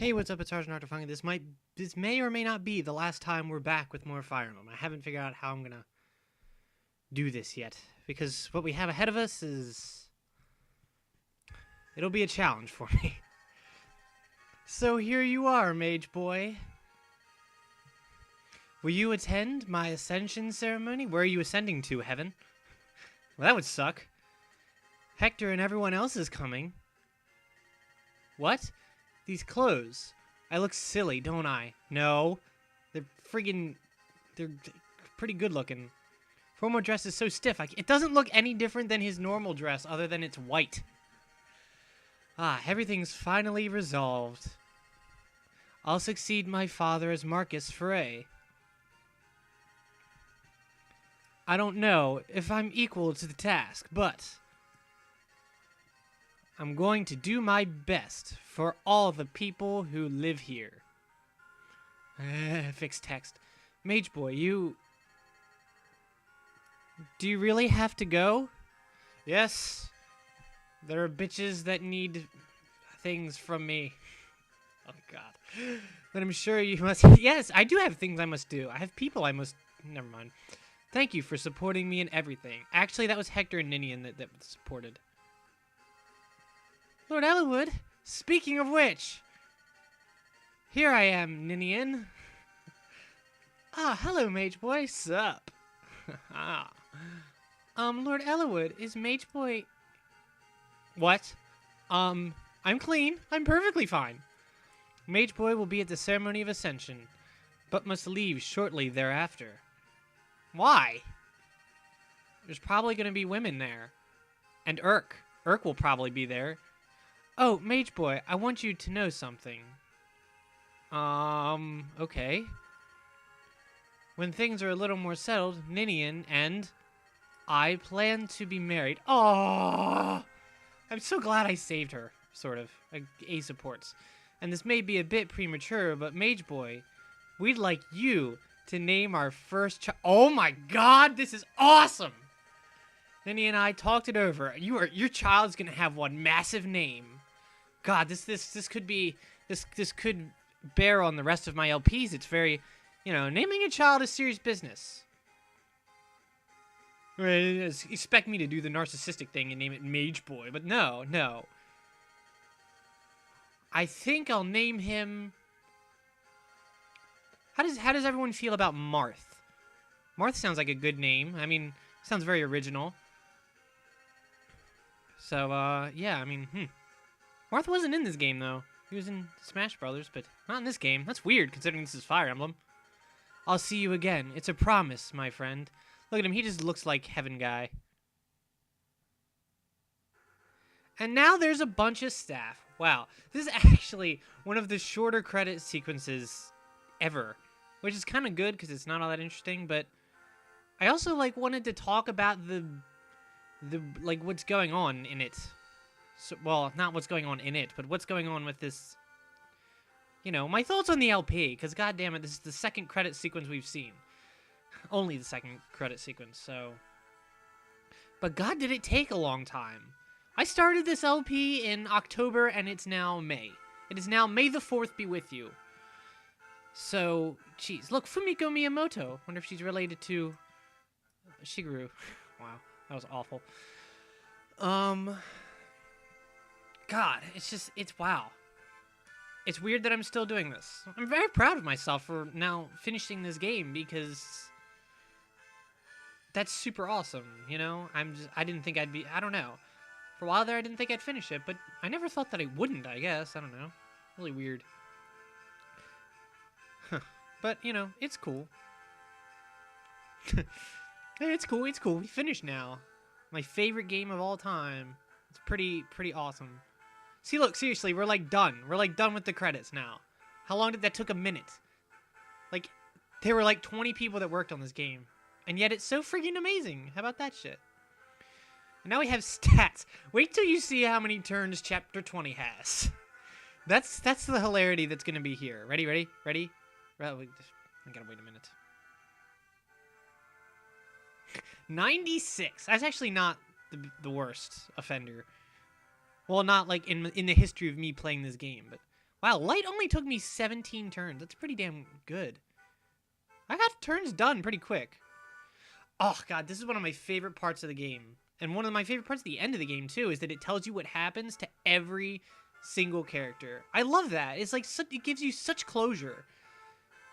Hey, what's up? It's Marth WAS. This may or may not be the last time we're back with more Fire Emblem. I haven't figured out how I'm gonna do this yet, because what we have ahead of us it'll be a challenge for me. So here you are, mage boy. Will you attend my ascension ceremony? Where are you ascending to, heaven? Well, that would suck. Hector and everyone else is coming. What? These clothes. I look silly, don't I? No. They're pretty good looking. Formal dress is so stiff. It doesn't look any different than his normal dress, other than it's white. Everything's finally resolved. I'll succeed my father as Marcus Foray. I don't know if I'm equal to the task, but I'm going to do my best for all the people who live here. Fixed text. Mage boy, do you really have to go? Yes. There are bitches that need things from me. Oh, God. But I'm sure you must... Yes, I do have things I must do. I have people I must... Never mind. Thank you for supporting me in everything. Actually, that was Hector and Ninian that supported. Lord Elwood, speaking of which, here I am, Ninian. Hello, mage boy. Sup? Lord Elwood, is mage boy... What? I'm clean. I'm perfectly fine. Mage boy will be at the ceremony of ascension, but must leave shortly thereafter. Why? There's probably going to be women there. And Urk. Urk will probably be there. Oh, mage boy, I want you to know something. Okay. When things are a little more settled, Ninian and I plan to be married. Oh, I'm so glad I saved her, sort of. A supports. And this may be a bit premature, but mage boy, we'd like you to name our first child. Oh my God, this is awesome! Nini and I talked it over. Your child's gonna have one massive name. God, this could bear on the rest of my LPs. It's very, naming a child is serious business. Expect me to do the narcissistic thing and name it Mage Boy, but no. I think I'll name him... How does everyone feel about Marth? Marth sounds like a good name. I mean, sounds very original. So, yeah, I mean, Marth wasn't in this game, though. He was in Smash Brothers, but not in this game. That's weird, considering this is Fire Emblem. I'll see you again. It's a promise, my friend. Look at him. He just looks like Heaven Guy. And now there's a bunch of staff. Wow. This is actually one of the shorter credit sequences ever, which is kind of good because it's not all that interesting, but I also wanted to talk about the what's going on in it. So, well, not what's going on in it, but what's going on with this, my thoughts on the LP, because goddammit, this is the second credit sequence we've seen. Only the second credit sequence, so... But god, did it take a long time. I started this LP in October, and it's now May. It is now May the 4th be with you. So, geez, look, Fumiko Miyamoto. Wonder if she's related to Shigeru. Wow, that was awful. God, it's wow. It's weird that I'm still doing this. I'm very proud of myself for now finishing this game because that's super awesome, I didn't think I'd be, I don't know. For a while there, I didn't think I'd finish it, but I never thought that I wouldn't, I guess. I don't know. Really weird. But, it's cool. Hey, it's cool. We finished now. My favorite game of all time. It's pretty awesome. See, look, seriously, we're done. We're done with the credits now. How long did that took? A minute. There were 20 people that worked on this game. And yet it's so freaking amazing. How about that shit? And now we have stats. Wait till you see how many turns Chapter 20 has. That's the hilarity that's going to be here. Ready? I gotta wait a minute. 96. That's actually not the worst offender. Well, not in the history of me playing this game, but Wow, light only took me 17 turns. That's pretty damn good. I got turns done pretty quick. Oh, God, this is one of my favorite parts of the game. And one of my favorite parts at the end of the game, too, is that it tells you what happens to every single character. I love that. It's like, it gives you such closure.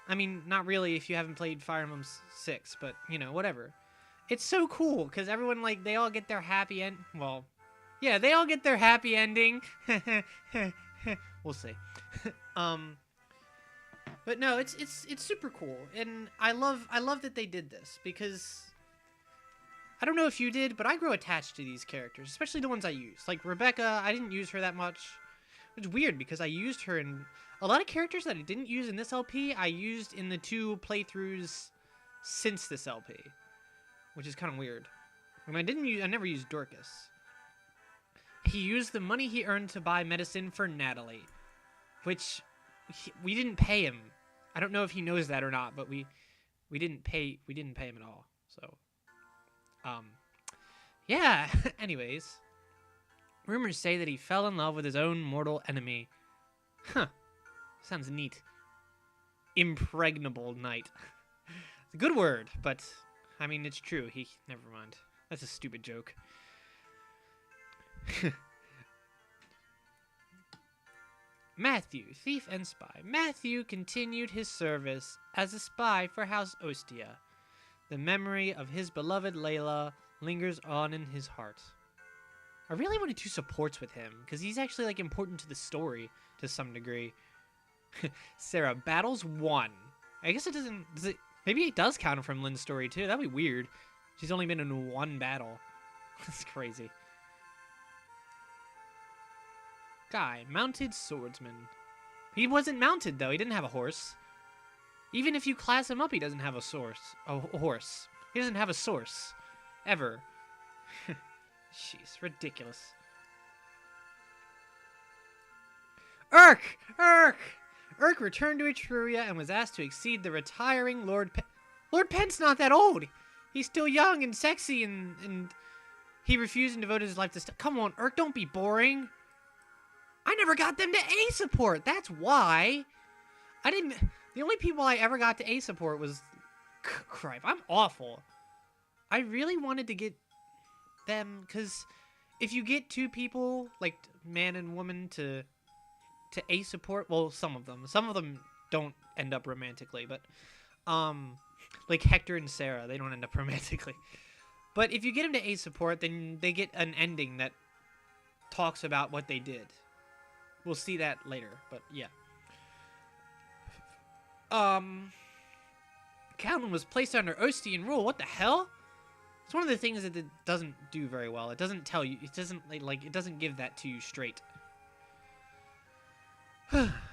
I mean, not really if you haven't played Fire Emblem 6, but, you know, whatever. It's so cool, because everyone, like, they all get their happy end. Well, yeah, they all get their happy ending. We'll see. But no, it's super cool, and I love that they did this, because I don't know if you did, but I grow attached to these characters, especially the ones I use. Like Rebecca, I didn't use her that much. It's weird because I used her in a lot of characters that I didn't use in this LP. I used in the 2 playthroughs since this LP, which is kind of weird. And I never used Dorcas. He used the money he earned to buy medicine for Natalie, which we didn't pay him. I don't know if he knows that or not, but we didn't pay him at all. So, yeah. Anyways, rumors say that he fell in love with his own mortal enemy. Huh. Sounds neat. Impregnable knight. It's a good word, but I mean it's true. Never mind. That's a stupid joke. Matthew, thief and spy. Matthew continued his service as a spy for House Ostia. The memory of his beloved Layla lingers on in his heart. I really want to do supports with him, because he's actually, like, important to the story to some degree. Sarah, battles 1. I guess it doesn't... maybe it does count from Lynn's story, too. That'd be weird. She's only been in 1 battle. That's crazy. Guy, mounted swordsman. He wasn't mounted, though. He didn't have a horse. Even if you class him up, he doesn't have a horse. He doesn't have a source. Ever. Jeez, ridiculous. Urk! Urk returned to Etruria and was asked to exceed the retiring Lord Penn. Lord Penn's not that old! He's still young and sexy and he refused and devoted his life to Come on, Urk, don't be boring! I never got them to A support, that's why! The only people I ever got to A support was... Cripe, I'm awful. I really wanted to get them, because if you get 2 people, like man and woman, to A support, well, some of them don't end up romantically, but, like Hector and Sarah, they don't end up romantically. But if you get them to A support, then they get an ending that talks about what they did. We'll see that later, but yeah. Calvin was placed under Ostian rule. What the hell? It's one of the things that it doesn't do very well. It doesn't tell you. It doesn't it doesn't give that to you straight.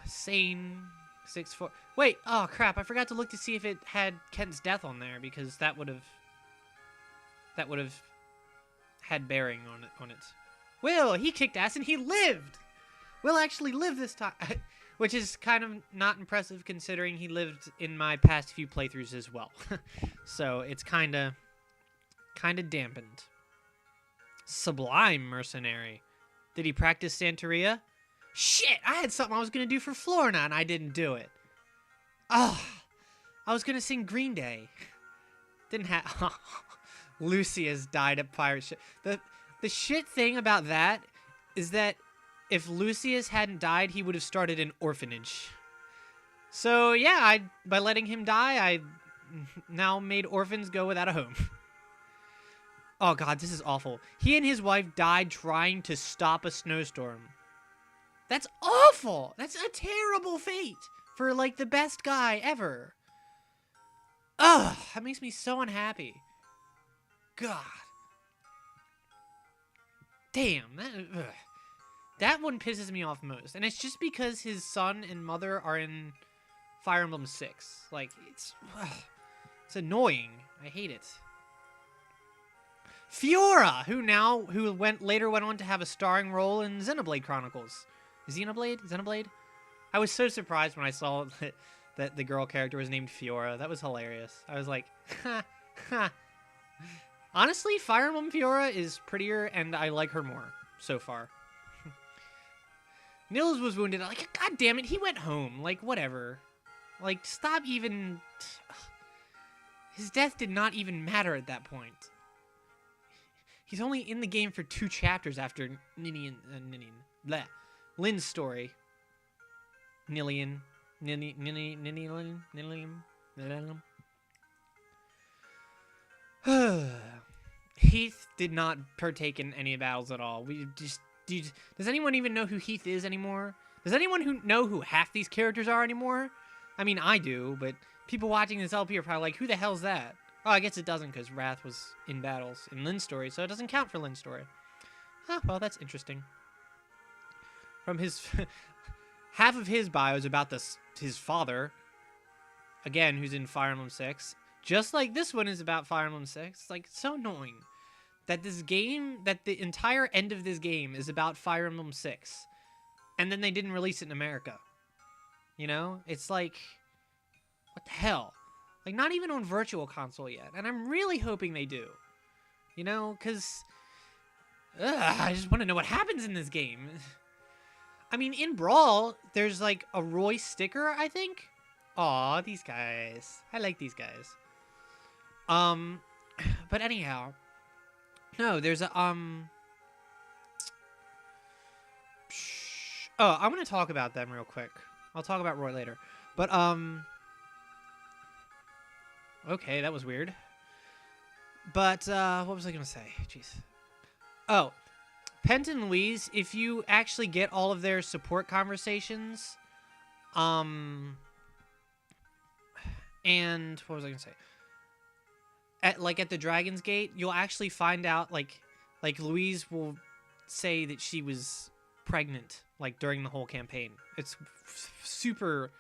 Sane 6-4. Wait. Oh crap! I forgot to look to see if it had Kent's death on there, because that would have had bearing on it. Will, he kicked ass and he lived. Will actually lived this time. Which is kind of not impressive considering he lived in my past few playthroughs as well. So it's kind of dampened. Sublime mercenary. Did he practice Santeria? Shit, I had something I was going to do for Florina and I didn't do it. Oh, I was going to sing Green Day. Didn't have... Lucius died at pirate ship. The shit thing about that is that if Lucius hadn't died, he would have started an orphanage. So, yeah, by letting him die, I now made orphans go without a home. Oh, God, this is awful. He and his wife died trying to stop a snowstorm. That's awful! That's a terrible fate for, like, the best guy ever. Ugh, that makes me so unhappy. God. Damn, that one pisses me off most. And it's just because his son and mother are in Fire Emblem 6. Like, it's annoying. I hate it. Fiora, who later went on to have a starring role in Xenoblade Chronicles. Xenoblade? I was so surprised when I saw that the girl character was named Fiora. That was hilarious. I was like, ha, ha. Honestly, Fire Emblem Fiora is prettier, and I like her more so far. Nils was wounded. Like, God damn it, he went home. Like, whatever. Like, stop even... His death did not even matter at that point. He's only in the game for 2 chapters after Lynn's story. Nillian. Heath did not partake in any battles at all. Does anyone even know who Heath is anymore? Does anyone know who half these characters are anymore? I mean, I do, but people watching this LP are probably like, who the hell's that? Oh, I guess it doesn't because Wrath was in battles in Lynn's story, so it doesn't count for Lynn's story. Oh, well, that's interesting. From his... half of his bio is about his father, again, who's in Fire Emblem 6. Just like this one is about Fire Emblem 6. It's like, it's so annoying that this game, that the entire end of this game is about Fire Emblem 6. And then they didn't release it in America. You know? It's like, what the hell? Like, not even on Virtual Console yet. And I'm really hoping they do. You know? Because, I just want to know what happens in this game. I mean, in Brawl, there's like a Roy sticker, I think. Aw, these guys. I like these guys. But anyhow. No, there's a, Oh, I'm gonna talk about them real quick. I'll talk about Roy later. But, okay, that was weird. But, what was I gonna say? Jeez. Oh, Pent and Louise, if you actually get all of their support conversations, and what was I gonna say? At the Dragon's Gate, you'll actually find out, like Louise will say that she was pregnant, like, during the whole campaign. It's super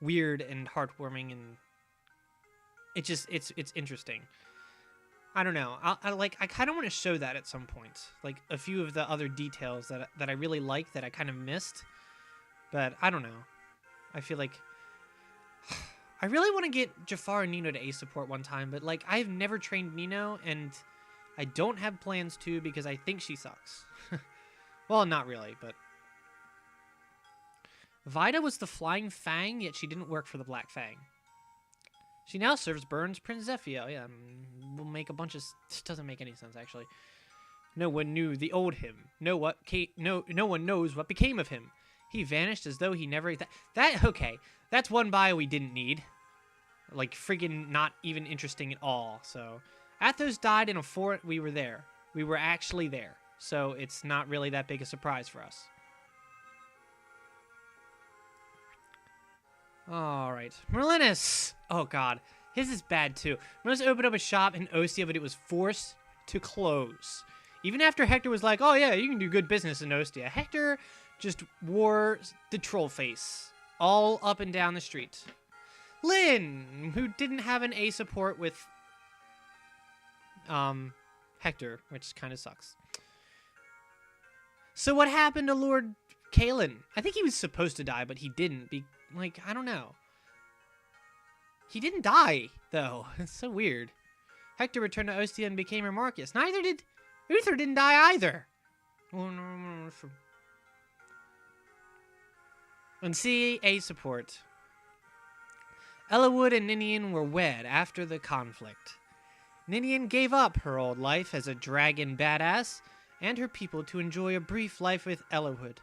weird and heartwarming, and it's interesting. I don't know. I kind of want to show that at some point. Like, a few of the other details that I really like that I kind of missed. But, I don't know. I feel like... I really want to get Jafar and Nino to ace support one time, but, like, I've never trained Nino, and I don't have plans to because I think she sucks. Well, not really, but... Vida was the Flying Fang, yet she didn't work for the Black Fang. She now serves Burns Prince Zephyr. Yeah, we'll make a bunch of... This doesn't make any sense, actually. No one knew the old him. No one knows what became of him. He vanished as though he never... Okay, that's one bio we didn't need. Like, friggin' not even interesting at all, so... Athos died in a fort. We were there. We were actually there. So it's not really that big a surprise for us. Alright. Merlinus! Oh, God. His is bad, too. Merlinus opened up a shop in Ostia, but it was forced to close. Even after Hector was like, oh, yeah, you can do good business in Ostia. Hector just wore the troll face all up and down the street. Lynn, who didn't have an A support with Hector, which kind of sucks. So what happened to Lord Kalen? I think he was supposed to die, but he didn't. Like, I don't know. He didn't die, though. It's so weird. Hector returned to Ostia and became her Marcus. Neither did... Uther didn't die either. And see, A support. Ellawood and Ninian were wed after the conflict. Ninian gave up her old life as a dragon badass and her people to enjoy a brief life with Ellawood.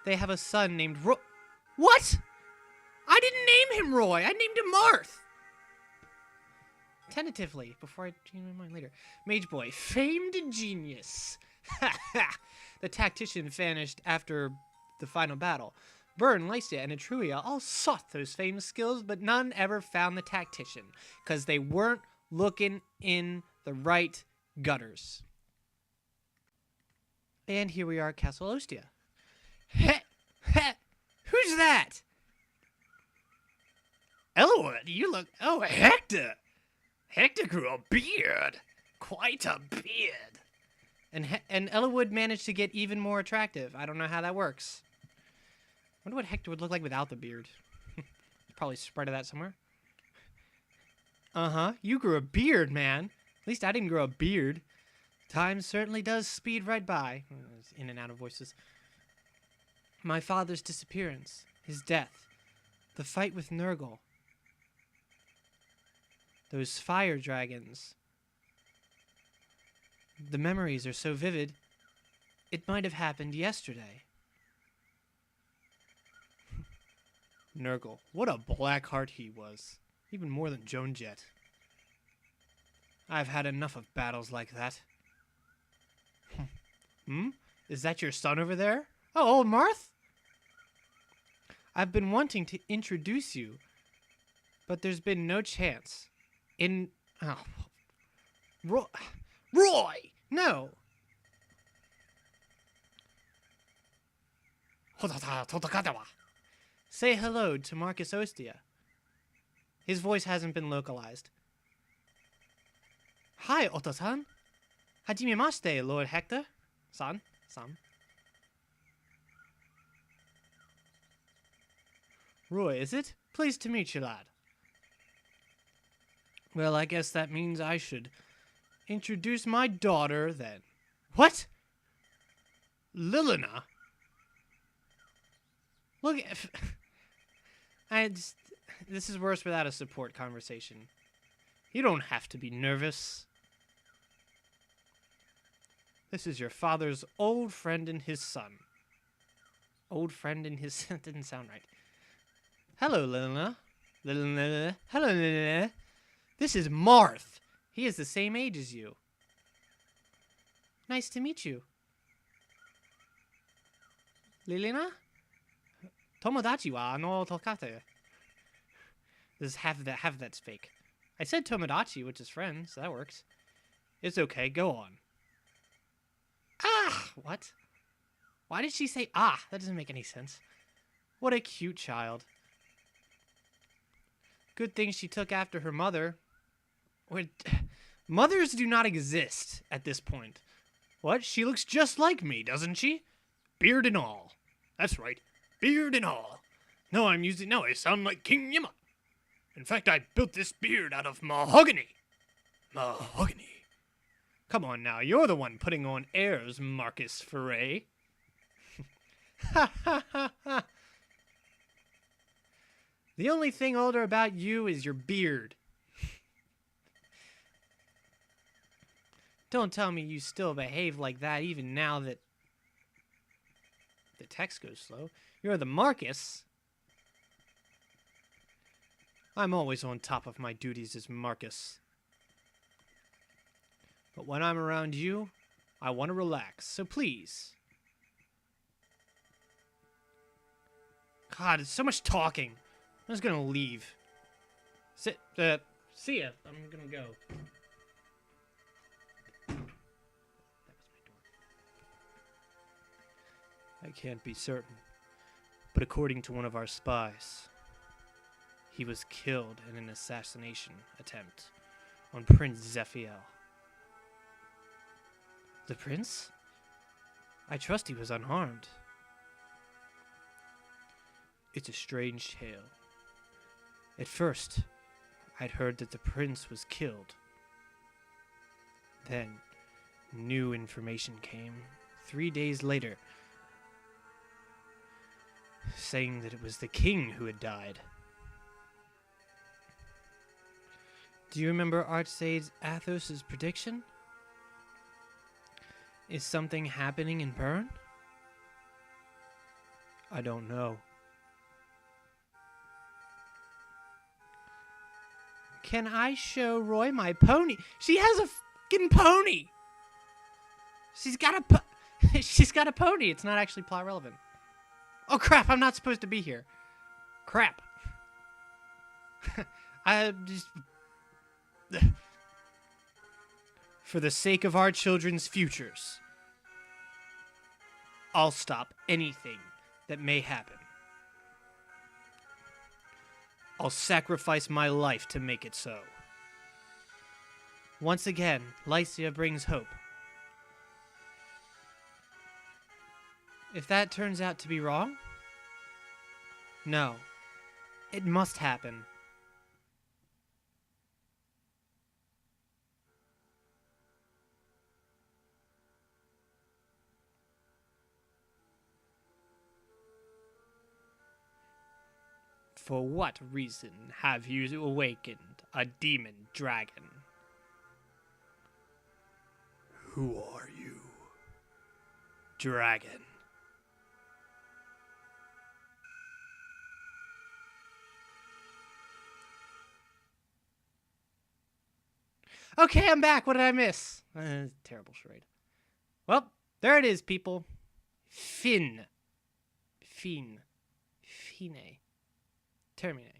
They have a son named What? I didn't name him Roy. I named him Marth. Tentatively, before I change my mind later. Mage Boy, famed genius. The tactician vanished after the final battle. Byrne, Lycia, and Etruria all sought those famed skills, but none ever found the tactician, because they weren't looking in the right gutters. And here we are at Castle Ostia. Who's that? Ellawood, you look... Oh, Hector! Hector grew a beard! Quite a beard! And Ellawood managed to get even more attractive. I don't know how that works. I wonder what Hector would look like without the beard. Probably spread of that somewhere. Uh-huh, you grew a beard, man. At least I didn't grow a beard. Time certainly does speed right by. In and out of voices. My father's disappearance, his death, the fight with Nurgle, those fire dragons. The memories are so vivid, it might have happened yesterday. Nurgle, what a black heart he was. Even more than Joan Jett. I've had enough of battles like that. Is that your son over there? Oh, old Marth? I've been wanting to introduce you, but there's been no chance. Roy! No! Say hello to Marcus Ostia. His voice hasn't been localized. Hi, Otto-san. Hajimemashite, Lord Hector. San. Roy, is it? Pleased to meet you, lad. Well, I guess that means I should introduce my daughter, then. What? Lilina? Look, this is worse without a support conversation. You don't have to be nervous. This is your father's old friend and his son. Old friend and his son didn't sound right. Hello, Lilina. Hello, Lilina. This is Marth. He is the same age as you. Nice to meet you. Lilina? Tomodachi wa no tokate. This half that's fake. I said Tomodachi, which is friend, so that works. It's okay, go on. Ah! What? Why did she say ah? That doesn't make any sense. What a cute child. Good thing she took after her mother. Mothers do not exist at this point. What? She looks just like me, doesn't she? Beard and all. That's right. Beard and all. No, I sound like King Yima. In fact, I built this beard out of mahogany. Mahogany. Come on now, you're the one putting on airs, Marcus Foray. Ha ha ha ha. The only thing older about you is your beard. Don't tell me you still behave like that even now that the text goes slow. You're the Marcus. I'm always on top of my duties as Marcus. But when I'm around you, I want to relax, so please. God, it's so much talking. I'm just gonna leave. See ya. I'm gonna go. That was my door. I can't be certain, but according to one of our spies, he was killed in an assassination attempt on Prince Zephiel. The prince? I trust he was unharmed. It's a strange tale. At first, I'd heard that the prince was killed. Then, new information came 3 days later, saying that it was the king who had died. Do you remember Archsage Athos's prediction? Is something happening in Bern? I don't know. Can I show Roy my pony? She has a fucking pony! She's got a pony. It's not actually plot relevant. Oh crap, I'm not supposed to be here. Crap. I just... For the sake of our children's futures, I'll stop anything that may happen. I'll sacrifice my life to make it so. Once again, Lycia brings hope. If that turns out to be wrong, no, it must happen. For what reason have you awakened a demon dragon? Who are you? Dragon. Okay, I'm back. What did I miss? Terrible charade. Well, there it is, people. Fine. Termine.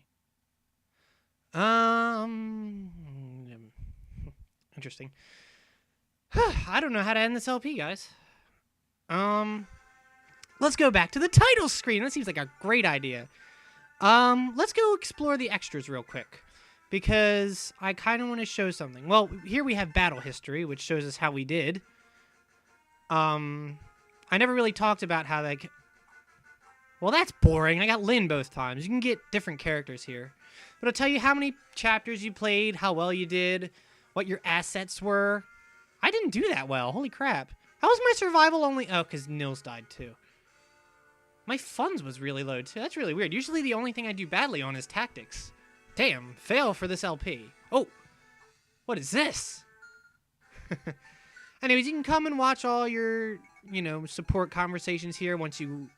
Interesting. I don't know how to end this LP, guys. Let's go back to the title screen. That seems like a great idea. Let's go explore the extras real quick, because I kind of want to show something. Well, here we have battle history, which shows us how we did. I never really talked about how, like... Well, that's boring. I got Lynn both times. You can get different characters here. But I'll tell you how many chapters you played, how well you did, what your assets were. I didn't do that well. Holy crap. How was my survival only... Oh, because Nils died too. My funds was really low too. That's really weird. Usually the only thing I do badly on is tactics. Damn, fail for this LP. Oh, what is this? Anyways, you can come and watch all your, support conversations here once you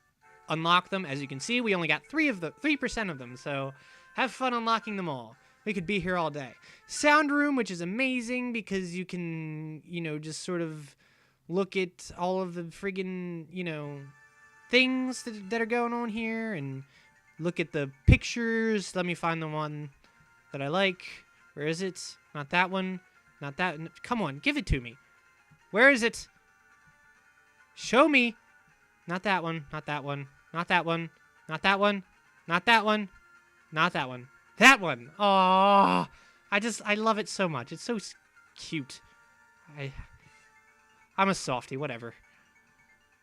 unlock them. As you can see, we only got 3% of them, so have fun unlocking them all. We could be here all day. Sound room, which is amazing because you can, just sort of look at all of the friggin', things that are going on here and look at the pictures. Let me find the one that I like. Where is it? Not that one. Not that. Come on, give it to me. Where is it? Show me. Not that one. Not that one. Not that one. Not that one. Not that one. Not that one. That one. Oh, I love it so much. It's so cute. I'm a softie. Whatever.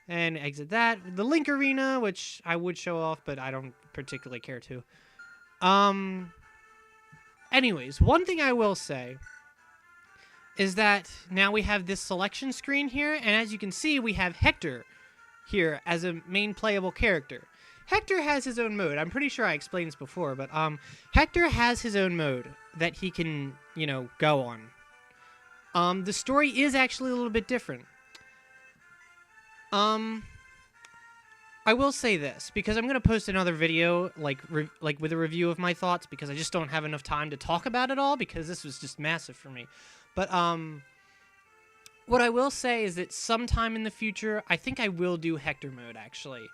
And exit that. The Link Arena, which I would show off, but I don't particularly care to. Anyways, one thing I will say is that now we have this selection screen here, and as you can see, we have Hector here as a main playable character. Hector has his own mode. I'm pretty sure I explained this before, but Hector has his own mode that he can, go on. The story is actually a little bit different. I will say this, because I'm going to post another video, like with a review of my thoughts, because I just don't have enough time to talk about it all, because this was just massive for me. But, what I will say is that sometime in the future, I think I will do Hector mode, actually,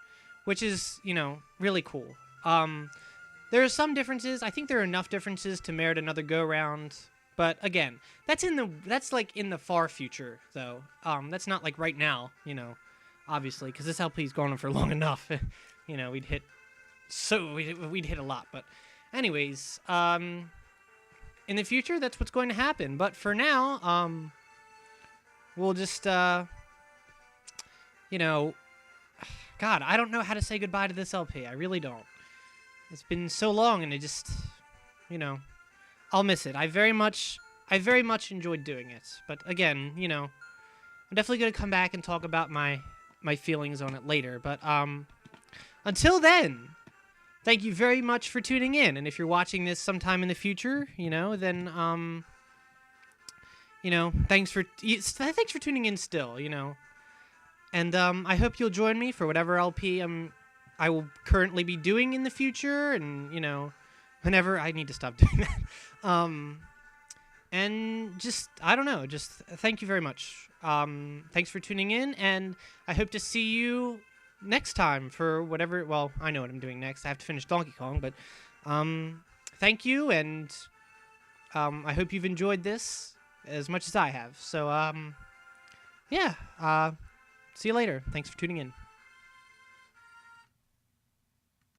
which is, really cool. There are some differences. I think there are enough differences to merit another go-round. But, again, that's like in the far future, though. That's not like right now, obviously, because this LP's gone on for long enough. We'd hit a lot. But anyways, in the future, that's what's going to happen. But for now, we'll just, God, I don't know how to say goodbye to this LP. I really don't. It's been so long, and I just, I'll miss it. I very much enjoyed doing it. But again, I'm definitely going to come back and talk about my feelings on it later. But until then, thank you very much for tuning in. And if you're watching this sometime in the future, then thanks for tuning in still, And I hope you'll join me for whatever LP I will currently be doing in the future, and whenever I need to stop doing that. And just, I don't know, just thank you very much. Thanks for tuning in, and I hope to see you next time for whatever, well, I know what I'm doing next. I have to finish Donkey Kong, but thank you, and I hope you've enjoyed this as much as I have. So, yeah, see you later. Thanks for tuning in.